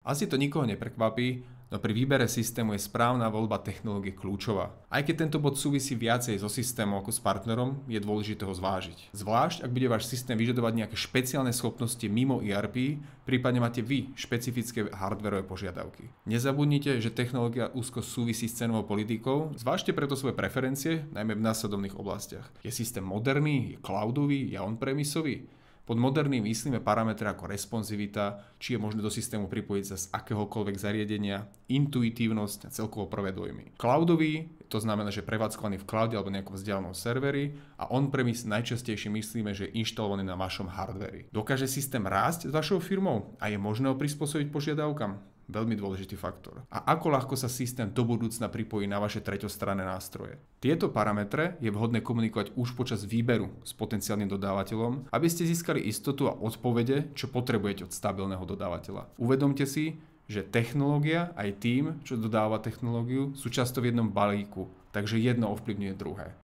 Asi to nikoho neprekvapí, no pri výbere systému je správna voľba technológie kľúčová. Aj keď tento bod súvisí viacej so systémom ako s partnerom, je dôležité ho zvážiť. Zvlášť, ak bude váš systém vyžadovať nejaké špeciálne schopnosti mimo ERP, prípadne máte vy špecifické hardwareové požiadavky. Nezabudnite, že technológia úzko súvisí s cenovou politikou, zvážte preto svoje preferencie, najmä v následovných oblastiach. Je systém moderný, je cloudový, je on-premisový? Pod moderným myslíme parametre ako responsivita, či je možné do systému pripojiť sa z akéhokoľvek zariadenia, intuitívnosť a celkovo prvé dojmy. Cloudový, to znamená, že prevádzkovaný v cloude alebo nejakom vzdialenom serveri, a on-premise najčastejšie myslíme, že je inštalovaný na vašom hardveri. Dokáže systém rásť s vašou firmou a je možné ho prispôsobiť požiadavkám? Veľmi dôležitý faktor. A ako ľahko sa systém do budúcna pripojí na vaše treťostranné nástroje. Tieto parametre je vhodné komunikovať už počas výberu s potenciálnym dodávateľom, aby ste získali istotu a odpovede, čo potrebujete od stabilného dodávateľa. Uvedomte si, že technológia aj tým, čo dodáva technológiu, sú často v jednom balíku, takže jedno ovplyvňuje druhé.